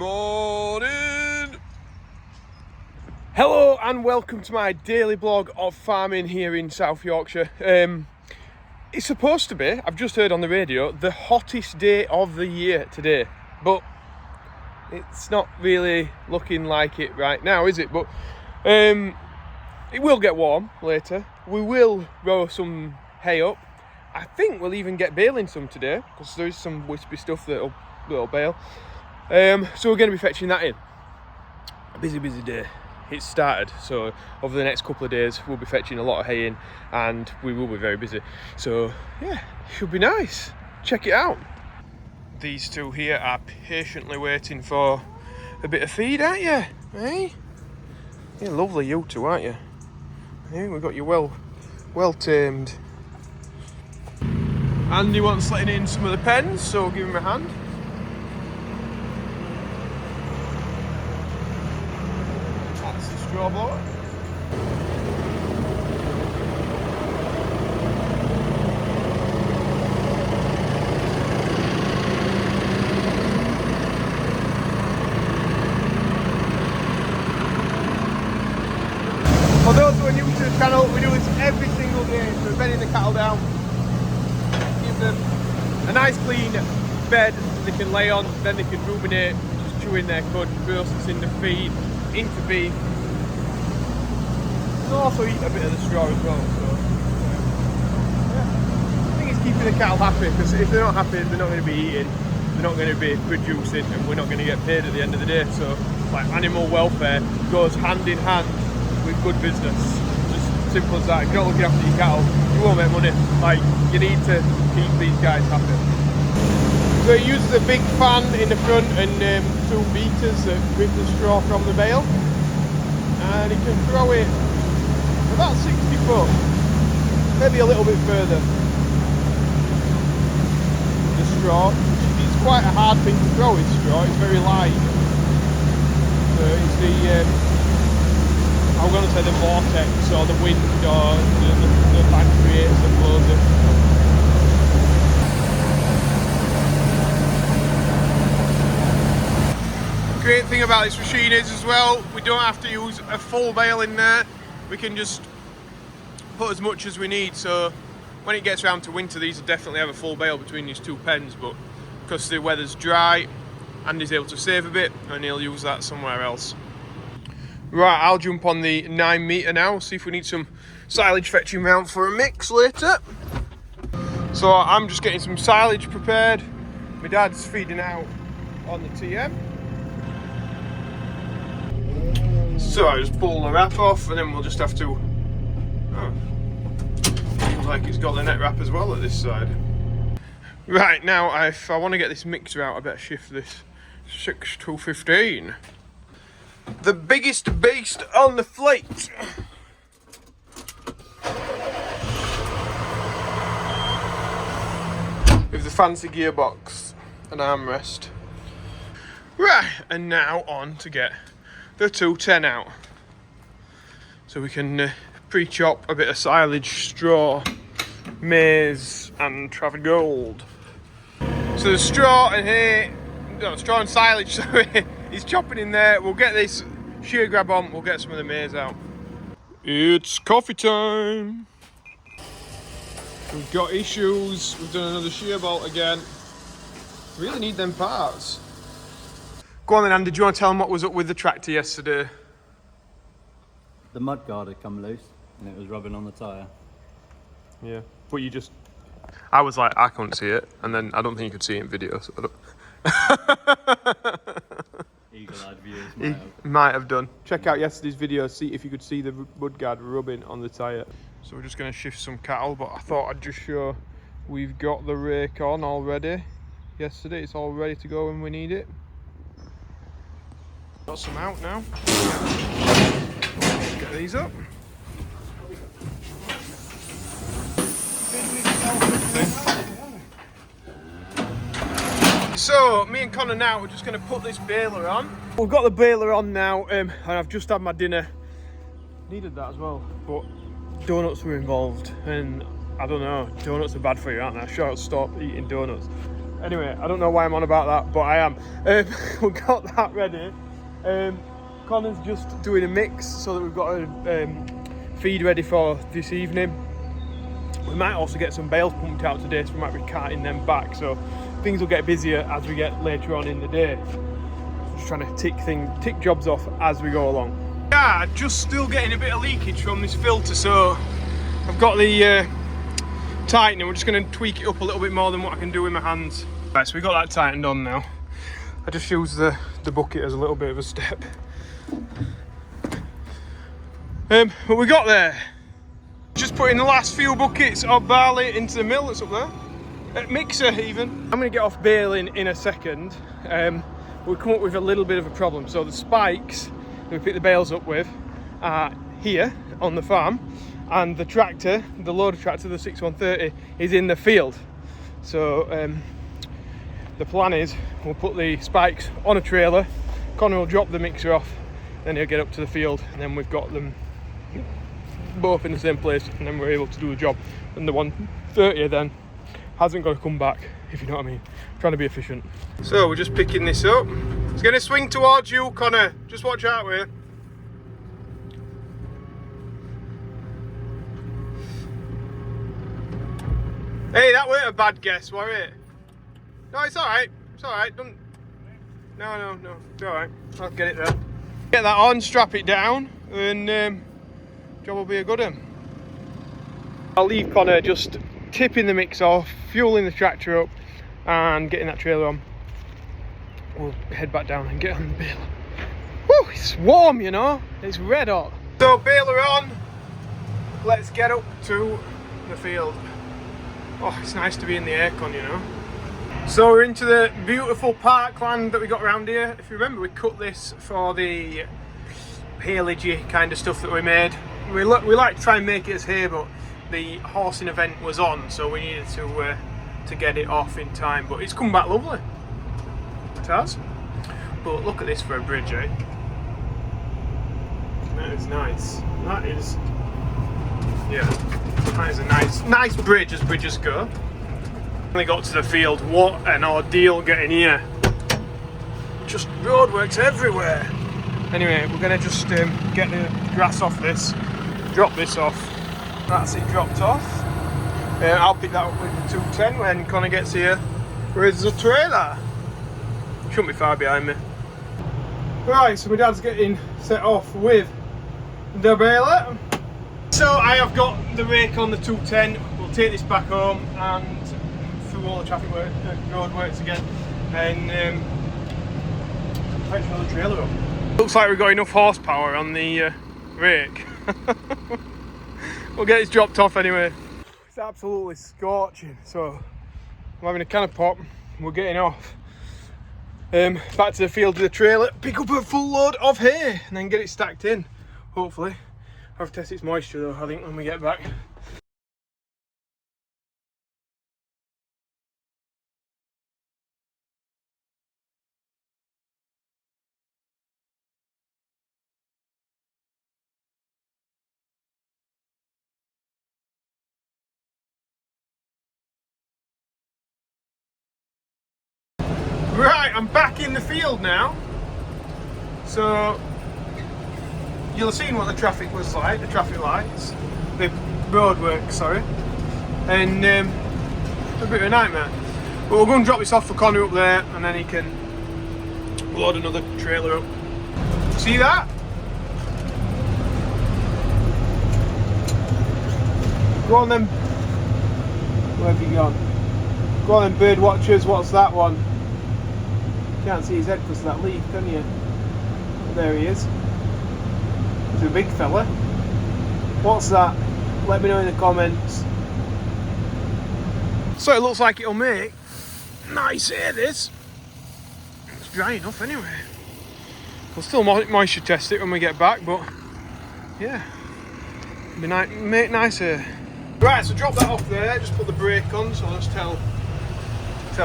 Morning! Hello and welcome to my daily blog of farming here in South Yorkshire. It's supposed to be, I've just heard on the radio, the hottest day of the year today, but it's not really looking like it right now, is it? But it will get warm later. We will row some hay up. I think we'll even get baling some today because there is some wispy stuff that'll bale. So we're going to be fetching that in. A busy day. It's started, so over the next couple of days we'll be fetching a lot of hay in and we will be very busy. So yeah, should be nice. Check it out. These two here are patiently waiting for a bit of feed, aren't you? Hey? You're lovely, you two, aren't you? Hey, we've got you well tamed. Andy wants letting in some of the pens, so give him a hand. That's the straw blower. For those who are new to the channel, we do this every single day. So we're bedding the cattle down, give them a nice clean bed they can lay on, then they can ruminate, just chewing their cud, processing the feed into beef. They'll also eat a bit of the straw as well. So yeah. I think it's keeping the cattle happy, because if they're not happy, they're not going to be eating, they're not going to be producing, and we're not going to get paid at the end of the day. So like animal welfare goes hand in hand with good business. Just simple as that. If you're not looking after your cattle, you won't make money. Like, you need to keep these guys happy. So it uses a big fan in the front and two beaters that rip the straw from the bale, and he can throw it about 60 foot, maybe a little bit further. The straw, it's quite a hard thing to throw in straw, it's very light. So it's the I'm going to say the vortex or the wind or the fan creates that blows it. The great thing about this machine is as well, we don't have to use a full bale in there. We can just put as much as we need. So when it gets around to winter, these will definitely have a full bale between these two pens, but because the weather's dry, Andy's able to save a bit and he'll use that somewhere else. Right, I'll jump on the 9 metre now, see if we need some silage fetching round for a mix later. So I'm just getting some silage prepared. My dad's feeding out on the TM. So I just pull the wrap off and then we'll just have to... Oh, seems like it's got the net wrap as well at this side. Right, now if I want to get this mixer out, I better shift this 6 to 15. The biggest beast on the fleet. With the fancy gearbox and armrest. Right, and now on to get the 210 out. So we can pre-chop a bit of silage, straw, maize and Trafford Gold. So the straw and hay, no, straw and silage, sorry. He's chopping in there. We'll get this shear grab on. We'll get some of the maize out. It's coffee time. We've got issues. We've done another shear bolt again. Really need them parts. Go on then, Andy. Do you want to tell them what was up with the tractor yesterday? The mud guard had come loose and it was rubbing on the tyre. Yeah, but you just... I was like, I couldn't see it. And then I don't think you could see it in video. So I don't... Eagle-eyed viewers might have done. Check out yesterday's video, see if you could see the mudguard rubbing on the tyre. So we're just going to shift some cattle, but I thought I'd just show we've got the rake on already. Yesterday, it's all ready to go when we need it. Got some out now. Let's get these up. So, me and Connor now, we're just going to put this baler on. We've got the baler on now, and I've just had my dinner. Needed that as well, but donuts were involved, and I don't know, donuts are bad for you, aren't they? I sure I'll stop eating donuts. Anyway, I don't know why I'm on about that, but I am. We've got that ready. Connor's just doing a mix so that we've got a feed ready for this evening. We might also get some bales pumped out today, so we might be carting them back. So things will get busier as we get later on in the day. Just trying to tick jobs off as we go along. Yeah, just still getting a bit of leakage from this filter, so I've got the tightener. We're just going to tweak it up a little bit more than what I can do with my hands. Right, so we got that tightened on now. I just use the bucket as a little bit of a step. But we got there. Just putting the last few buckets of barley into the mill that's up there. Mixer even. I'm going to get off baling in a second. We've come up with a little bit of a problem. So the spikes that we pick the bales up with are here on the farm, and the tractor, the loader tractor, the 6130, is in the field. So the plan is we'll put the spikes on a trailer, Connor will drop the mixer off, then he'll get up to the field, and then we've got them both in the same place, and then we're able to do the job. And the 130 then hasn't got to come back, if you know what I mean. I'm trying to be efficient. So we're just picking this up. It's going to swing towards you, Connor. Just watch out with it. Hey, that weren't a bad guess, were it? No, it's alright. It's alright. Don't. No. It's alright. I'll get it there. Get that on, strap it down, and job will be a good one. I'll leave Connor just tipping the mix off, fueling the tractor up, and getting that trailer on. We'll head back down and get on the baler. Woo, it's warm, you know. It's red hot. So baler on. Let's get up to the field. Oh, it's nice to be in the aircon, you know. So we're into the beautiful parkland that we got around here. If you remember, we cut this for the haylagey kind of stuff that we made. We like to try and make it as hay, but the horsing event was on, so we needed to get it off in time. But it's come back lovely. It has. But look at this for a bridge, eh? That is nice. That is, yeah, that is a nice bridge as bridges go. When we got to the field, what an ordeal getting here. Just roadworks everywhere. Anyway, we're going to just get the grass off this, drop this off. That's it dropped off. I'll pick that up with the 210 when Connor gets here. Where's the trailer? Shouldn't be far behind me. Right, so my dad's getting set off with the baler. So I have got the rake on the 210. We'll take this back home and through all the traffic work, road works again, and fetch another trailer up. Looks like we've got enough horsepower on the rake. We'll get it dropped off anyway. It's absolutely scorching, so I'm having a can of pop. We're getting off. Back to the field with the trailer, pick up a full load of hay, and then get it stacked in. Hopefully, I'll have to test its moisture though, I think, when we get back. Right, I'm back in the field now. So you'll have seen what the traffic was like, the traffic lights, the roadworks, sorry, and a bit of a nightmare. But we'll go and drop this off for Connor up there, and then he can load another trailer up. See that? Go on then. Where have you gone? Go on then, bird watchers. What's that one? Can't see his head because of that leaf, can you? But there he is. He's a big fella. What's that? Let me know in the comments. So it looks like it'll make nice air, this. It's dry enough anyway. We'll still moisture test it when we get back, but yeah, it'll be make nice air. Right, so drop that off there, just put the brake on, so I'll just tell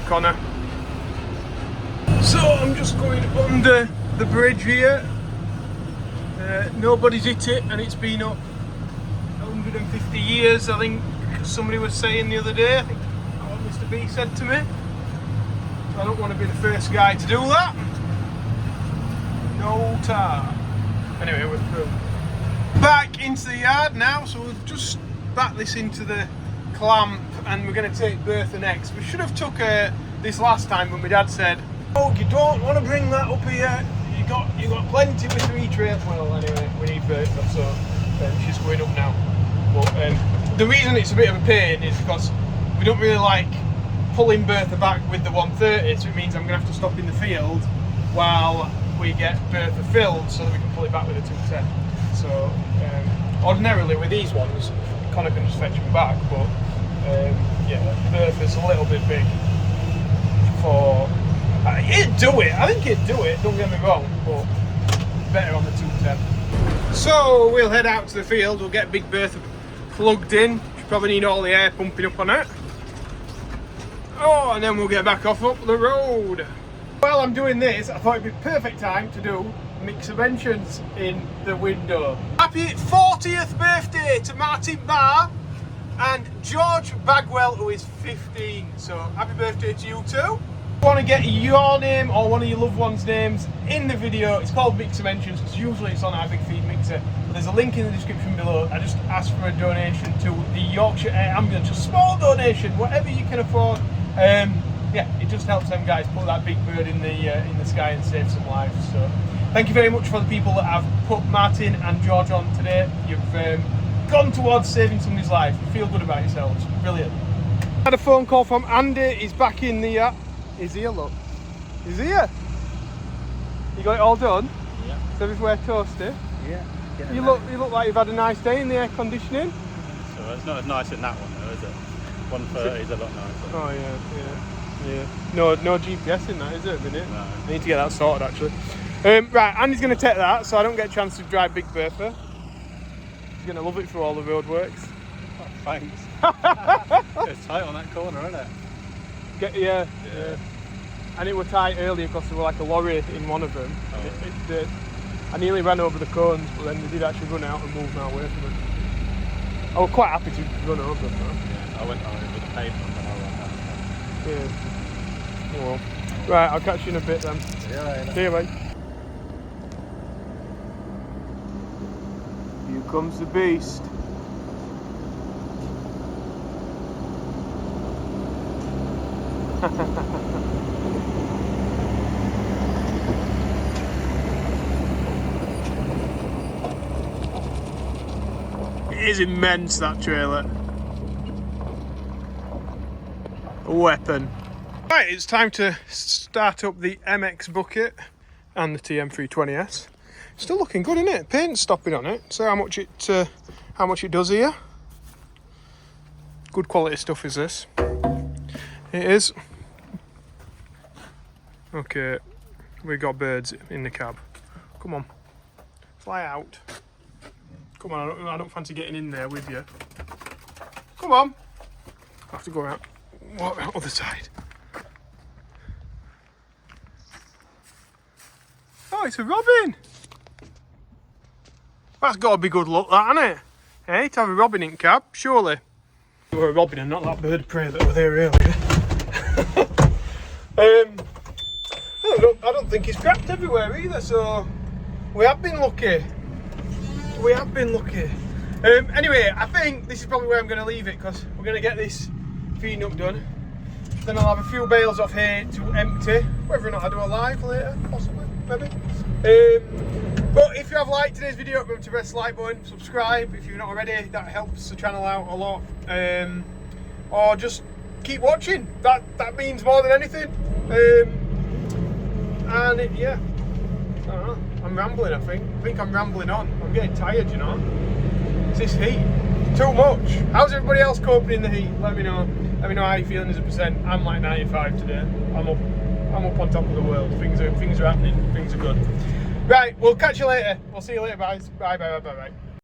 Connor. So I'm just going under the bridge here. Nobody's hit it, and it's been up 150 years, I think somebody was saying the other day. I think what Mr. B said to me. I don't want to be the first guy to do that. No tar. Anyway, we're through. Back into the yard now, so we'll just back this into the clamp and we're going to take Bertha next. We should have took her this last time when my dad said, oh, you don't want to bring that up here. You got plenty with 3 trays. Well, anyway, we need Bertha, so she's going up now. But the reason it's a bit of a pain is because we don't really like pulling Bertha back with the 130, so it means I'm going to have to stop in the field while we get Bertha filled so that we can pull it back with a 210. So ordinarily with these ones, Connor can just fetch them back, but yeah, Bertha's a little bit big for. It'd do it. I think it'd do it. Don't get me wrong, but better on the 210. So we'll head out to the field. We'll get Big Bertha plugged in. You probably need all the air pumping up on it. Oh, and then we'll get back off up the road. While I'm doing this, I thought it'd be perfect time to do mix of mentions in the window. Happy 40th birthday to Martin Barr and George Bagwell, who is 15. So happy birthday to you too. If you want to get your name or one of your loved ones' names in the video, it's called Mix of Mentions because usually it's on our Big Feed Mixer. But there's a link in the description below. I just asked for a donation to the Yorkshire Air Ambulance, a small donation, whatever you can afford. Yeah, it just helps them guys put that big bird in the sky and save some lives. So thank you very much for the people that have put Martin and George on today. You've gone towards saving somebody's life. You feel good about yourselves. Brilliant. Had a phone call from Andy. He's back in the. He's here, look. He's here. You got it all done? Yeah. Is everywhere toasty? Yeah. You look like you've had a nice day in the air conditioning. So it's not as nice in that one though, is it? 130 is a lot nicer. Oh yeah. No GPS in that, is it, a minute? No. I need to get that sorted actually. Right, Andy's going to take that so I don't get a chance to drive Big Bertha. He's going to love it for all the roadworks. Oh, thanks. It's tight on that corner, isn't it? Yeah. And it was tight earlier because there was like a lorry in one of them. Oh. I nearly ran over the cones, but then they did actually run out and move my way from them. I was quite happy to run over them though. Yeah, I went over the pavement when I went out. Yeah. Oh well. Right, I'll catch you in a bit then. See you later. See you, mate. Here comes the beast. It is immense, that trailer. A weapon. Right, it's time to start up the MX bucket and the TM320S. Still looking good, isn't it? Paint's stopping on it. So how much it does here. Good quality stuff is this. It is. Okay, we got birds in the cab. Come on, fly out. Come on, I don't fancy getting in there with you. Come on. I have to go around. Walk around the other side. Oh, it's a robin. That's got to be good luck, that, hasn't it? Hey, to have a robin in cab, surely. We're a robin and not that bird of prey that were there earlier. I don't think it's cracked everywhere either, so we have been lucky. Anyway, I think this is probably where I'm going to leave it because we're going to get this feeding up done. Then I'll have a few bales of hay to empty, whether or not I do a live later, possibly, maybe. But if you have liked today's video, remember to press the like button, subscribe if you're not already, that helps the channel out a lot. Or just keep watching, that means more than anything. Yeah, I don't know. I'm rambling, I think I'm rambling on. I'm getting tired, you know. It's this heat. Too much. How's everybody else coping in the heat? Let me know. Let me know how you're feeling as a percent. I'm like 95 today. I'm up on top of the world. Things are happening. Things are good. Right, we'll catch you later. We'll see you later, guys. Bye.